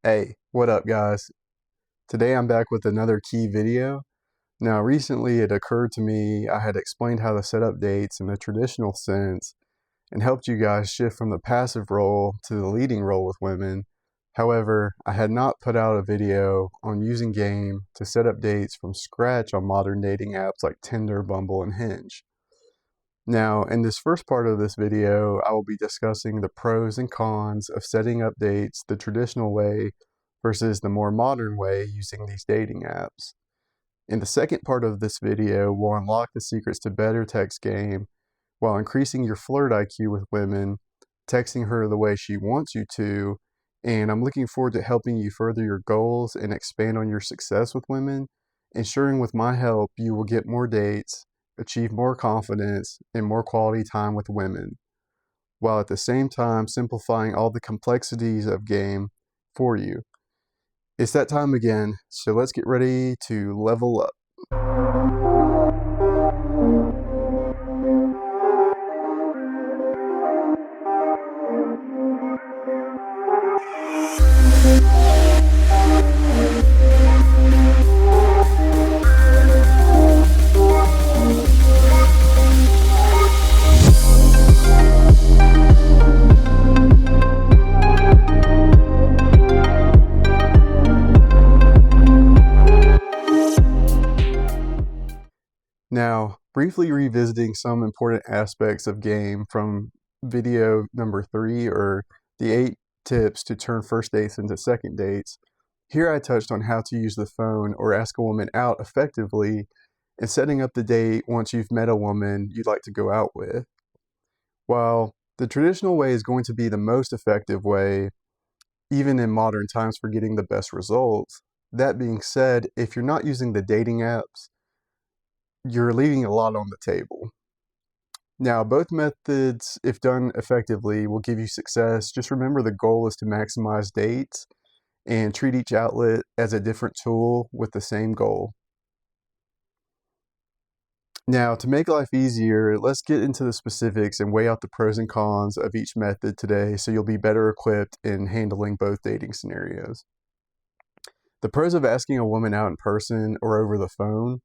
Hey, what up guys? Today I'm back with another key video. Now recently it occurred to me I had explained how to set up dates in the traditional sense and helped you guys shift from the passive role to the leading role with women. However, I had not put out a video on using game to set up dates from scratch on modern dating apps like Tinder, Bumble, and Hinge. Now, in this first part of this video, I will be discussing the pros and cons of setting up dates the traditional way versus the more modern way using these dating apps. In the second part of this video, we'll unlock the secrets to better text game while increasing your flirt IQ with women, texting her the way she wants you to, and I'm looking forward to helping you further your goals and expand on your success with women, ensuring with my help you will get more dates, achieve more confidence, and more quality time with women, while at the same time simplifying all the complexities of game for you. It's that time again, so let's get ready to level up. Now, briefly revisiting some important aspects of game from video number 3, or the 8 tips to turn first dates into second dates. Here I touched on how to use the phone or ask a woman out effectively and setting up the date once you've met a woman you'd like to go out with. While the traditional way is going to be the most effective way, even in modern times, for getting the best results, that being said, if you're not using the dating apps, you're leaving a lot on the table. Now, both methods, if done effectively, will give you success. Just remember the goal is to maximize dates and treat each outlet as a different tool with the same goal. Now, to make life easier, let's get into the specifics and weigh out the pros and cons of each method today so you'll be better equipped in handling both dating scenarios. The pros of asking a woman out in person or over the phone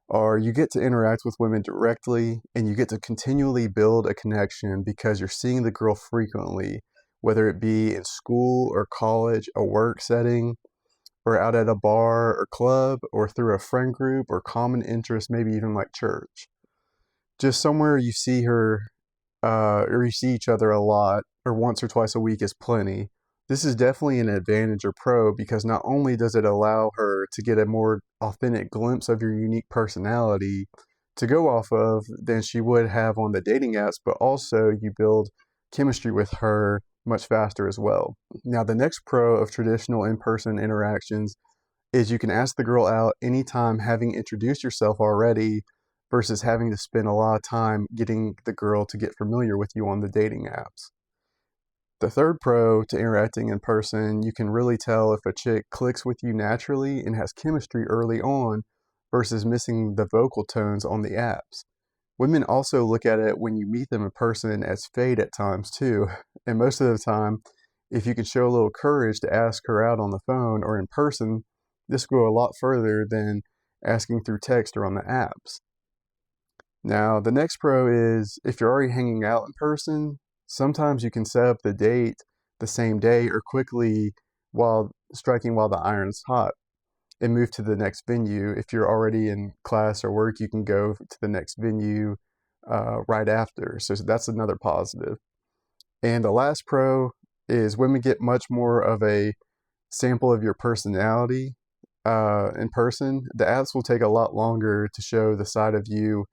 are you get to interact with women directly and you get to continually build a connection because you're seeing the girl frequently, whether it be in school or college, a work setting, or out at a bar or club, or through a friend group or common interest, maybe even like church. Just somewhere you see her or you see each other a lot, or once or twice a week is plenty. This is definitely an advantage or pro because not only does it allow her to get a more authentic glimpse of your unique personality to go off of than she would have on the dating apps, but also you build chemistry with her much faster as well. Now, the next pro of traditional in-person interactions is you can ask the girl out anytime having introduced yourself already versus having to spend a lot of time getting the girl to get familiar with you on the dating apps. The third pro to interacting in person, you can really tell if a chick clicks with you naturally and has chemistry early on versus missing the vocal tones on the apps. Women also look at it when you meet them in person as fate at times too. And most of the time, if you can show a little courage to ask her out on the phone or in person, this will go a lot further than asking through text or on the apps. Now, the next pro is if you're already hanging out in person, sometimes you can set up the date the same day or quickly while the iron's hot and move to the next venue. If you're already in class or work, you can go to the next venue right after. So that's another positive. And the last pro is women get much more of a sample of your personality in person. The apps will take a lot longer to show the side of you,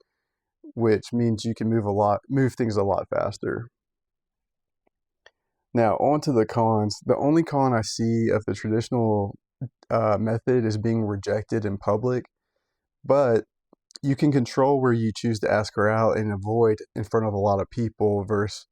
which means you can move things a lot faster. Now, on to the cons. The only con I see of the traditional method is being rejected in public, but you can control where you choose to ask her out and avoid in front of a lot of people versus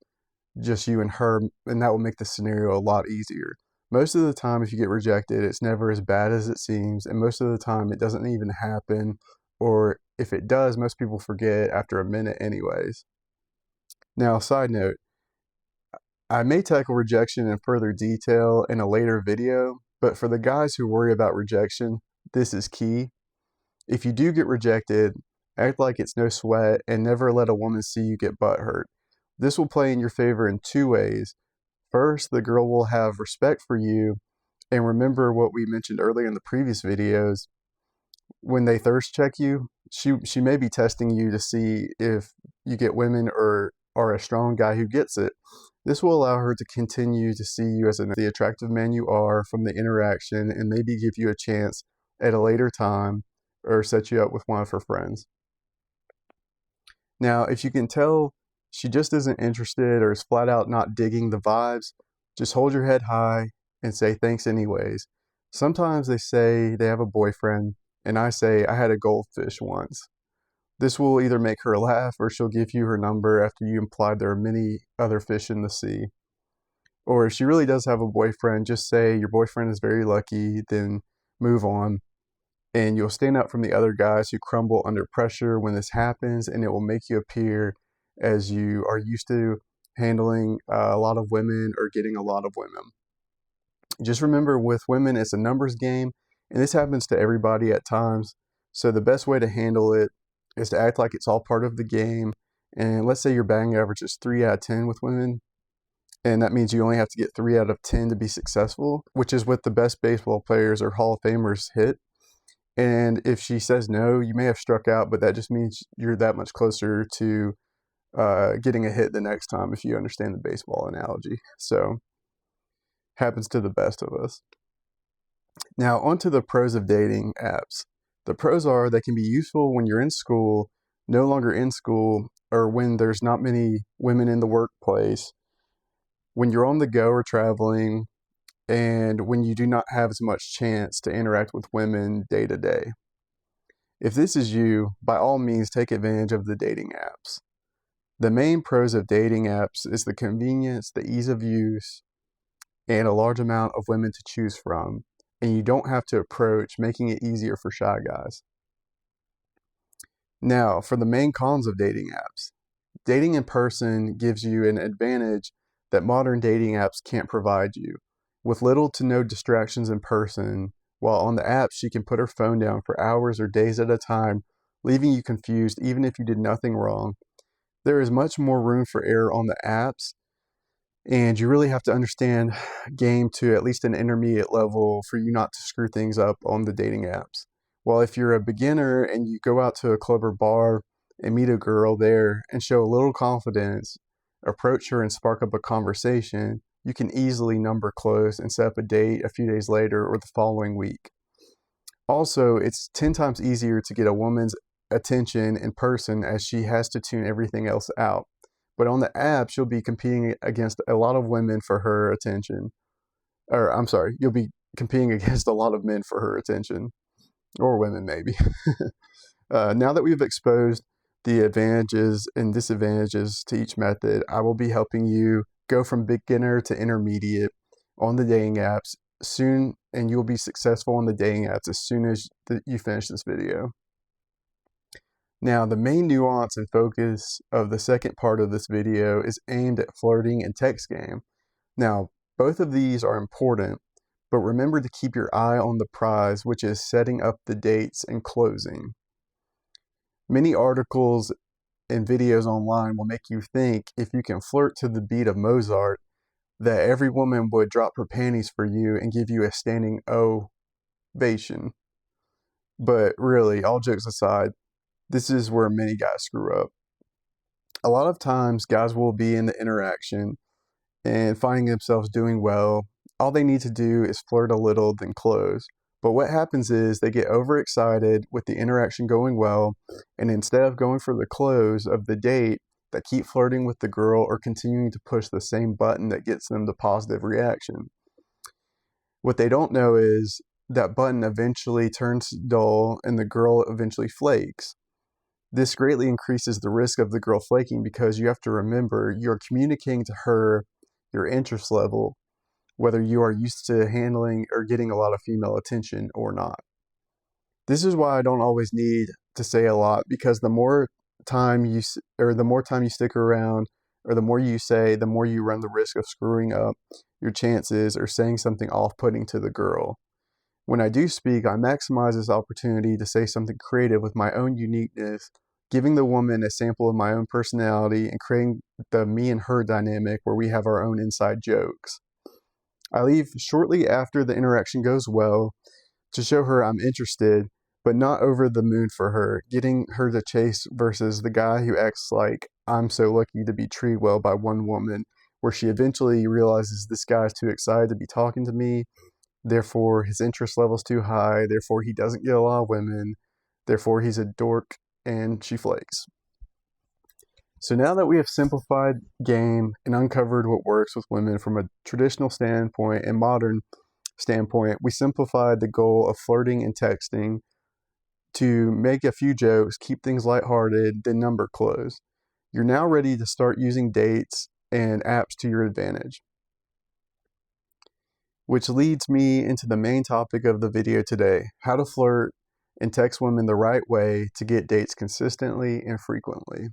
just you and her, and that will make the scenario a lot easier. Most of the time, if you get rejected, it's never as bad as it seems, and most of the time it doesn't even happen, or if it does, most people forget after a minute anyways. Now, side note, I may tackle rejection in further detail in a later video, But for the guys who worry about rejection, this is key. If you do get rejected, act like it's no sweat and never let a woman see you get butthurt. This will play in your favor in two ways. First, the girl will have respect for you and remember what we mentioned earlier in the previous videos. When they thirst check you, she may be testing you to see if you get women or are a strong guy who gets it. This will allow her to continue to see you as the attractive man you are from the interaction and maybe give you a chance at a later time or set you up with one of her friends. Now, if you can tell she just isn't interested or is flat out not digging the vibes, just hold your head high and say thanks anyways. Sometimes they say they have a boyfriend, and I say I had a goldfish once. This will either make her laugh or she'll give you her number after you implied there are many other fish in the sea. Or if she really does have a boyfriend, just say your boyfriend is very lucky, then move on. And you'll stand out from the other guys who crumble under pressure when this happens, and it will make you appear as you are used to handling a lot of women or getting a lot of women. Just remember, with women, it's a numbers game, and this happens to everybody at times. So the best way to handle it is to act like it's all part of the game. And let's say your batting average is 3 out of 10 with women, and that means you only have to get 3 out of 10 to be successful, which is what the best baseball players or Hall of Famers hit. And if she says no, you may have struck out, but that just means you're that much closer to getting a hit the next time, if you understand the baseball analogy. So, happens to the best of us. Now, onto the pros of dating apps. The pros are they can be useful when you're in school, no longer in school, or when there's not many women in the workplace, when you're on the go or traveling, and when you do not have as much chance to interact with women day to day. If this is you, by all means take advantage of the dating apps. The main pros of dating apps is the convenience, the ease of use, and a large amount of women to choose from, and you don't have to approach, making it easier for shy guys. Now, for the main cons of dating apps. Dating in person gives you an advantage that modern dating apps can't provide you. With little to no distractions in person, while on the app she can put her phone down for hours or days at a time, leaving you confused even if you did nothing wrong. There is much more room for error on the apps, and you really have to understand game to at least an intermediate level for you not to screw things up on the dating apps. While if you're a beginner and you go out to a club or bar and meet a girl there and show a little confidence, approach her and spark up a conversation, you can easily number close and set up a date a few days later or the following week. Also, it's 10 times easier to get a woman's attention in person as she has to tune everything else out. But on the app, she'll be competing against a lot of women for her attention. You'll be competing against a lot of men for her attention. Or women, maybe. Now that we've exposed the advantages and disadvantages to each method, I will be helping you go from beginner to intermediate on the dating apps soon, and you'll be successful on the dating apps as soon as you finish this video. Now, the main nuance and focus of the second part of this video is aimed at flirting and text game. Now, both of these are important, but remember to keep your eye on the prize, which is setting up the dates and closing. Many articles and videos online will make you think if you can flirt to the beat of Mozart, that every woman would drop her panties for you and give you a standing ovation. But really, all jokes aside, this is where many guys screw up. A lot of times, guys will be in the interaction and finding themselves doing well. All they need to do is flirt a little, then close. But what happens is they get overexcited with the interaction going well, and instead of going for the close of the date, they keep flirting with the girl or continuing to push the same button that gets them the positive reaction. What they don't know is that button eventually turns dull and the girl eventually flakes. This greatly increases the risk of the girl flaking because you have to remember you're communicating to her your interest level, whether you are used to handling or getting a lot of female attention or not. This is why I don't always need to say a lot, because the more time you stick around or the more you say, the more you run the risk of screwing up your chances or saying something off-putting to the girl. When I do speak, I maximize this opportunity to say something creative with my own uniqueness, giving the woman a sample of my own personality and creating the me and her dynamic where we have our own inside jokes. I leave shortly after the interaction goes well to show her I'm interested, but not over the moon for her, getting her to chase versus the guy who acts like I'm so lucky to be treated well by one woman, where she eventually realizes this guy's too excited to be talking to me, therefore his interest level's too high, therefore he doesn't get a lot of women, therefore he's a dork, and she flakes. So now that we have simplified game and uncovered what works with women from a traditional standpoint and modern standpoint, we simplified the goal of flirting and texting to make a few jokes, keep things lighthearted, then number close. You're now ready to start using dates and apps to your advantage. Which leads me into the main topic of the video today, how to flirt and text women the right way to get dates consistently and frequently.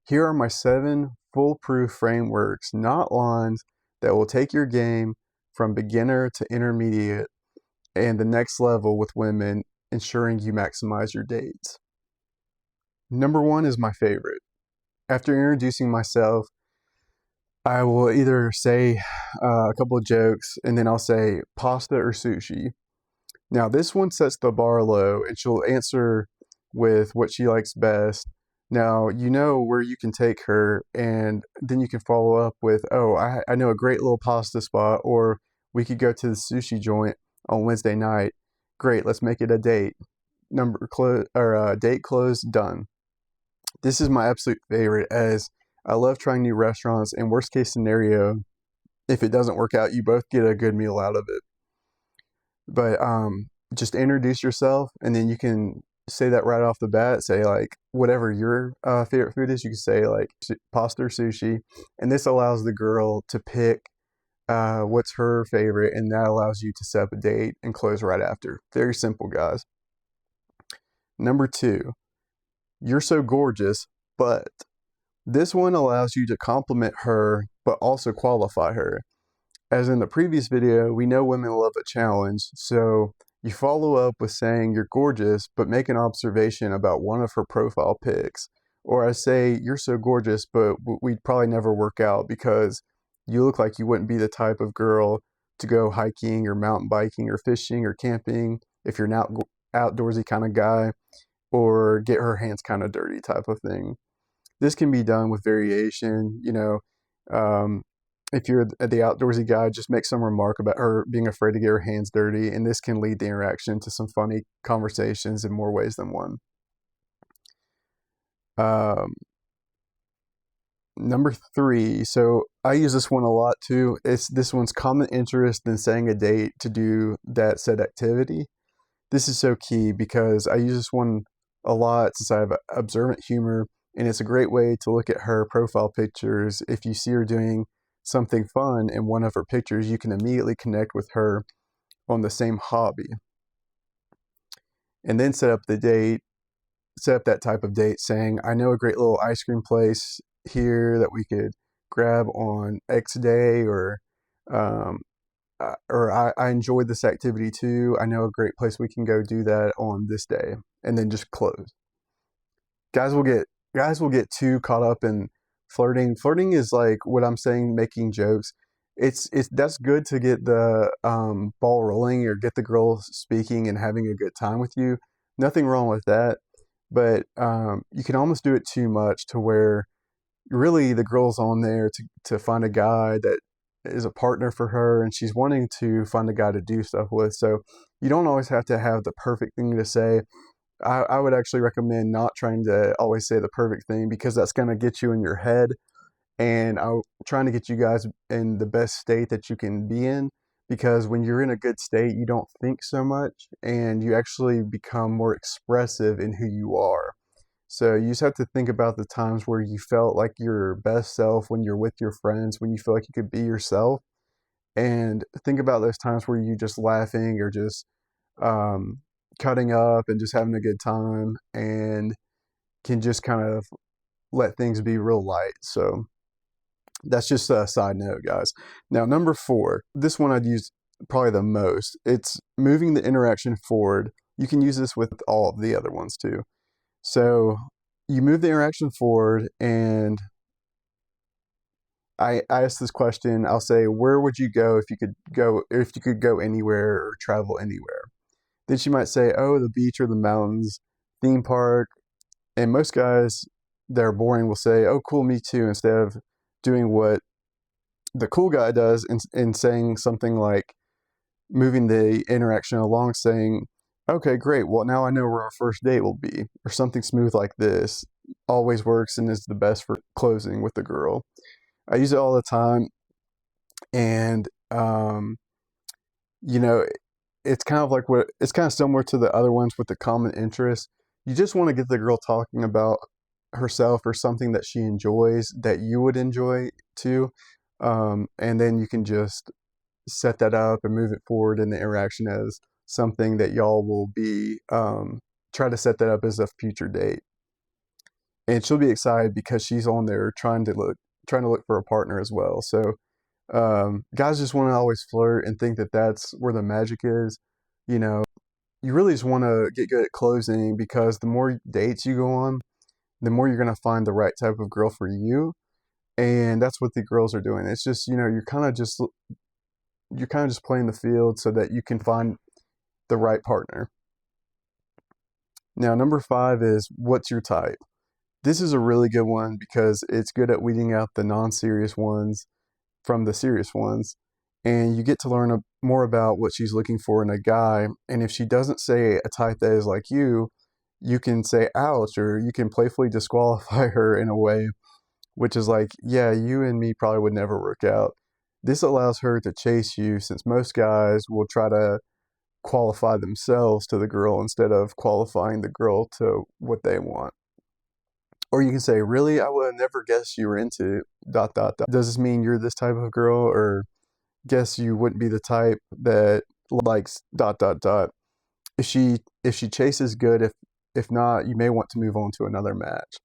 Here are my 7 foolproof frameworks, not lines, that will take your game from beginner to intermediate and the next level with women, ensuring you maximize your dates. Number 1 is my favorite. After introducing myself, I will either say a couple of jokes and then I'll say pasta or sushi. Now this one sets the bar low and she'll answer with what she likes best. Now you know where you can take her, and then you can follow up with, oh, I know a great little pasta spot, or we could go to the sushi joint on Wednesday night. Great, let's make it a date. Date closed, done. This is my absolute favorite, as I love trying new restaurants, and worst case scenario, if it doesn't work out, you both get a good meal out of it. But just introduce yourself, and then you can say that right off the bat. Say like whatever your favorite food is. You can say like pasta or sushi, and this allows the girl to pick what's her favorite, and that allows you to set up a date and close right after. Very simple, guys. Number 2, you're so gorgeous, but this one allows you to compliment her, but also qualify her. As in the previous video, we know women love a challenge, so you follow up with saying you're gorgeous, but make an observation about one of her profile pics. Or I say, you're so gorgeous, but we'd probably never work out because you look like you wouldn't be the type of girl to go hiking or mountain biking or fishing or camping if you're an outdoorsy kind of guy, or get her hands kind of dirty type of thing. This can be done with variation, if you're the outdoorsy guy, just make some remark about her being afraid to get her hands dirty, and this can lead the interaction to some funny conversations in more ways than one. Number 3, so I use this one a lot too. This one's common interest in setting a date to do that said activity. This is so key because I use this one a lot since I have observant humor, and it's a great way to look at her profile pictures. If you see her doing something fun in one of her pictures, you can immediately connect with her on the same hobby. And then set up that type of date saying, I know a great little ice cream place here that we could grab on X day, or I enjoyed this activity too. I know a great place we can go do that on this day, and then just close. Guys will get too caught up in flirting. Flirting is like what I'm saying, making jokes. That's good to get the ball rolling or get the girl speaking and having a good time with you. Nothing wrong with that, but you can almost do it too much to where really the girl's on there to find a guy that is a partner for her, and she's wanting to find a guy to do stuff with. So you don't always have to have the perfect thing to say. I would actually recommend not trying to always say the perfect thing, because that's going to get you in your head. And I'm trying to get you guys in the best state that you can be in, because when you're in a good state, you don't think so much and you actually become more expressive in who you are. So you just have to think about the times where you felt like your best self when you're with your friends, when you feel like you could be yourself, and think about those times where you just laughing or just cutting up and just having a good time, and can just kind of let things be real light. So That's just a side note, guys. Now, number 4, this one I'd use probably the most. It's moving the interaction forward. You can use this with all of the other ones too. So you move the interaction forward, and I ask this question. I'll say, where would you go if you could go anywhere or travel anywhere? Then she might say, oh, the beach or the mountains, theme park. And most guys that are boring will say, oh, cool, me too, instead of doing what the cool guy does and saying something like, moving the interaction along, saying, okay, great, well, now I know where our first date will be, or something smooth like this. Always works and is the best for closing with the girl. I use it all the time, and you know, it's kind of like it's kind of similar to the other ones with the common interest. You just want to get the girl talking about herself or something that she enjoys that you would enjoy too, and then you can just set that up and move it forward in the interaction as something that y'all will be try to set that up as a future date. And she'll be excited because she's on there trying to look for a partner as well. So guys just want to always flirt and think that that's where the magic is. You know, you really just want to get good at closing, because the more dates you go on, the more you're going to find the right type of girl for you. And that's what the girls are doing. It's just, you're kind of just playing the field so that you can find the right partner. Now, number 5 is, what's your type? This is a really good one because it's good at weeding out the non-serious ones from the serious ones. And you get to learn more about what she's looking for in a guy. And if she doesn't say a type that is like you can say ouch, or you can playfully disqualify her in a way, which is like, yeah, you and me probably would never work out. This allows her to chase you, since most guys will try to qualify themselves to the girl instead of qualifying the girl to what they want. Or you can say, really, I would have never guessed you were into ... Does this mean you're this type of girl? Or guess you wouldn't be the type that likes ... If she chases, good. If not, you may want to move on to another match.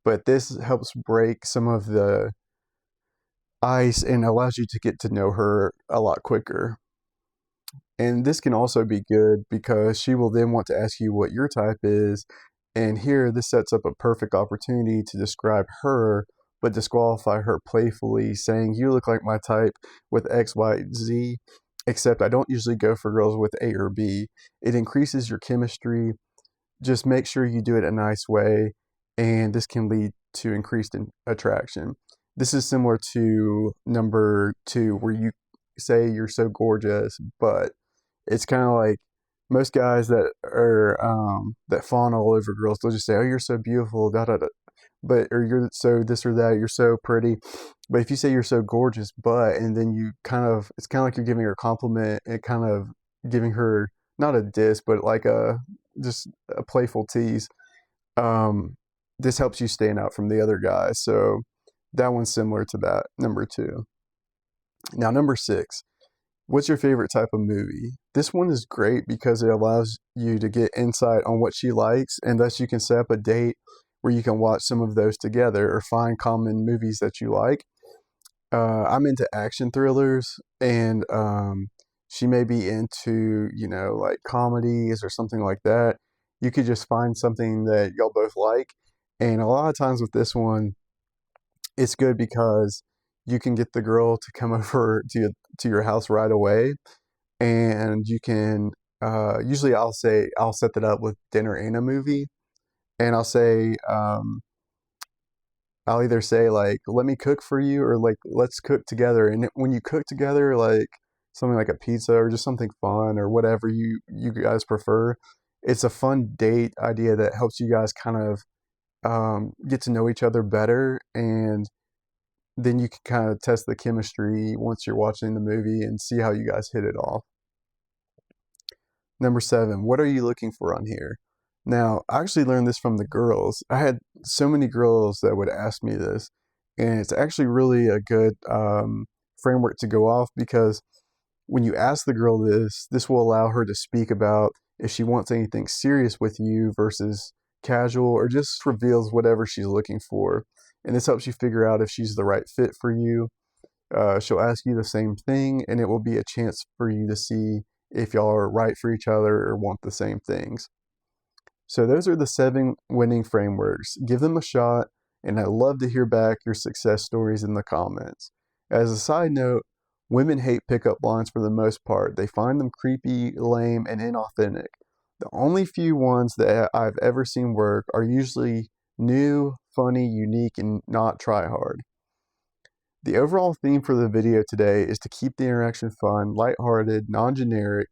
But this helps break some of the ice and allows you to get to know her a lot quicker. And this can also be good because she will then want to ask you what your type is. And here, this sets up a perfect opportunity to describe her, but disqualify her playfully, saying, you look like my type with X, Y, Z, except I don't usually go for girls with A or B. It increases your chemistry. Just make sure you do it a nice way, and this can lead to increased attraction. This is similar to number 2, where you say you're so gorgeous, but it's kind of like most guys that are that fawn all over girls. They'll just say, "Oh, you're so beautiful," but or you're so this or that. You're so pretty. But if you say you're so gorgeous, and then it's kind of like you're giving her a compliment and kind of giving her not a diss, but like just a playful tease. This helps you stand out from the other guys. So that one's similar to that, number 2. Now, number 6. What's your favorite type of movie? This one is great because it allows you to get insight on what she likes, and thus you can set up a date where you can watch some of those together or find common movies that you like. I'm into action thrillers, and she may be into, like comedies or something like that. You could just find something that y'all both like. And a lot of times with this one, it's good because you can get the girl to come over to your house right away, and you can usually I'll set that up with dinner and a movie, and I'll either say like, let me cook for you, or like, let's cook together. And when you cook together, like something like a pizza or just something fun or whatever you guys prefer, it's a fun date idea that helps you guys kind of get to know each other better, and then you can kind of test the chemistry once you're watching the movie and see how you guys hit it off. Number 7, what are you looking for on here? Now, I actually learned this from the girls. I had so many girls that would ask me this, and it's actually really a good framework to go off, because when you ask the girl this will allow her to speak about if she wants anything serious with you versus casual, or just reveals whatever she's looking for. and this helps you figure out if she's the right fit for you. She'll ask you the same thing, and it will be a chance for you to see if y'all are right for each other or want the same things. So those are the 7 winning frameworks. Give them a shot, and I'd love to hear back your success stories in the comments. As a side note, women hate pickup lines for the most part. They find them creepy, lame, and inauthentic. The only few ones that I've ever seen work are usually new, funny, unique, and not try hard. The overall theme for the video today is to keep the interaction fun, lighthearted, non-generic,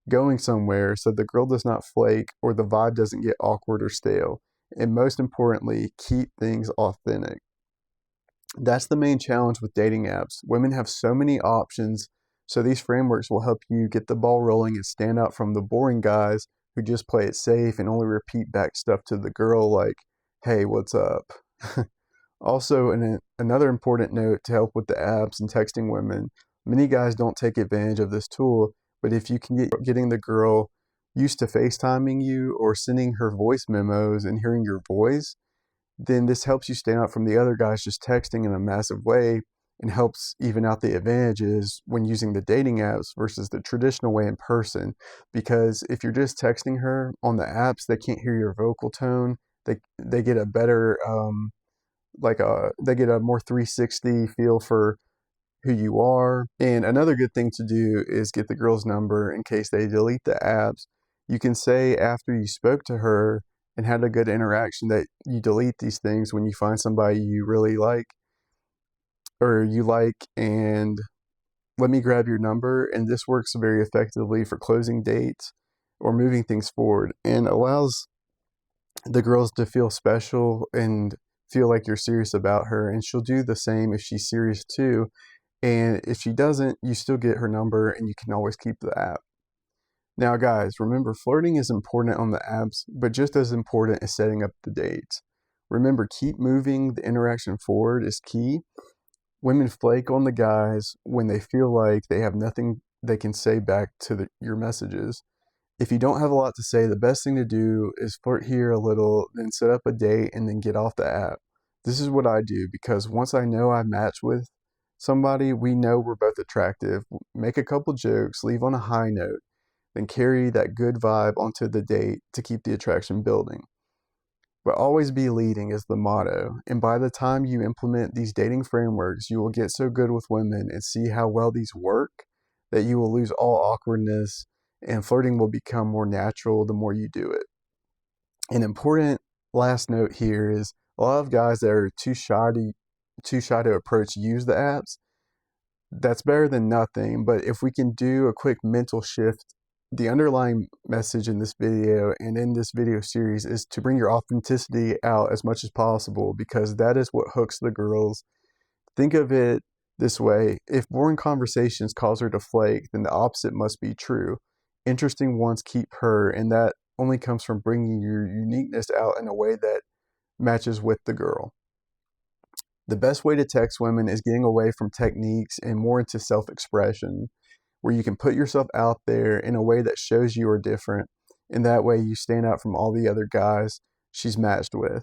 going somewhere so the girl does not flake or the vibe doesn't get awkward or stale. And most importantly, keep things authentic. That's the main challenge with dating apps. Women have so many options, so these frameworks will help you get the ball rolling and stand out from the boring guys who just play it safe and only repeat back stuff to the girl like, hey, what's up? Also, another important note to help with the apps and texting women, many guys don't take advantage of this tool, but if you can get getting the girl used to FaceTiming you or sending her voice memos and hearing your voice, then this helps you stand out from the other guys just texting in a massive way and helps even out the advantages when using the dating apps versus the traditional way in person. Because if you're just texting her on the apps, they can't hear your vocal tone. They get a better they get a more 360 feel for who you are. And another good thing to do is get the girl's number in case they delete the apps. You can say after you spoke to her and had a good interaction that you delete these things when you find somebody you really like and let me grab your number. And this works very effectively for closing dates or moving things forward and allows the girls to feel special and feel like you're serious about her, and she'll do the same if she's serious too. And if she doesn't, you still get her number and you can always keep the app. Now guys, remember, flirting is important on the apps, but just as important is setting up the dates. Remember, keep moving the interaction forward is key. Women flake on the guys when they feel like they have nothing they can say back to your messages. If you don't have a lot to say, the best thing to do is flirt here a little, then set up a date, and then get off the app. This is what I do because once I know I match with somebody, we know we're both attractive. Make a couple jokes, leave on a high note, then carry that good vibe onto the date to keep the attraction building. But always be leading is the motto. And by the time you implement these dating frameworks, you will get so good with women and see how well these work that you will lose all awkwardness and flirting will become more natural the more you do it. An important last note here is a lot of guys that are too shy to approach use the apps. That's better than nothing, but if we can do a quick mental shift, the underlying message in this video and in this video series is to bring your authenticity out as much as possible because that is what hooks the girls. Think of it this way: if boring conversations cause her to flake, then the opposite must be true. Interesting ones keep her, and that only comes from bringing your uniqueness out in a way that matches with the girl. The best way to text women is getting away from techniques and more into self-expression, where you can put yourself out there in a way that shows you are different, and that way you stand out from all the other guys she's matched with.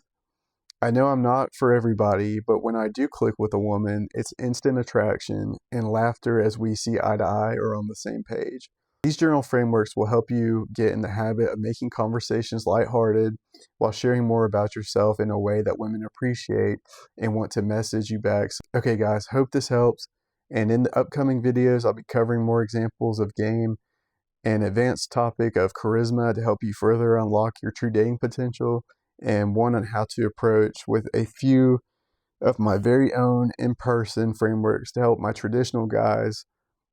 I know I'm not for everybody, but when I do click with a woman, it's instant attraction and laughter as we see eye to eye or on the same page. These journal frameworks will help you get in the habit of making conversations lighthearted while sharing more about yourself in a way that women appreciate and want to message you back. Okay guys, hope this helps. And in the upcoming videos, I'll be covering more examples of game and advanced topic of charisma to help you further unlock your true dating potential, and one on how to approach with a few of my very own in-person frameworks to help my traditional guys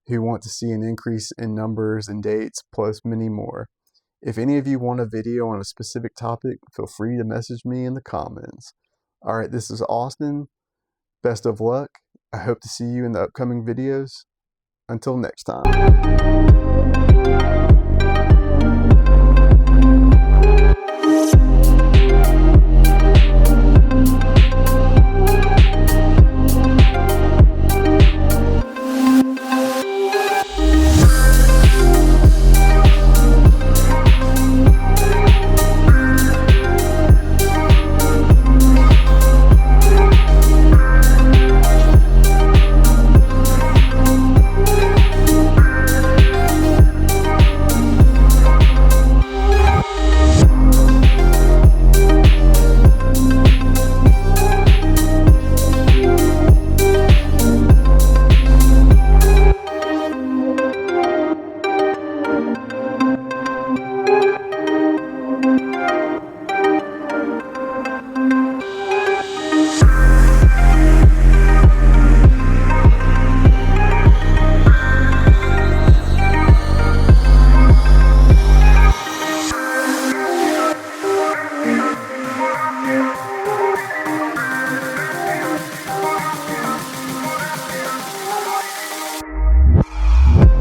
who want to see an increase in numbers and dates, plus many more. If any of you want a video on a specific topic, feel free to message me in the comments. All right, this is Austin. Best of luck. I hope to see you in the upcoming videos. Until next time.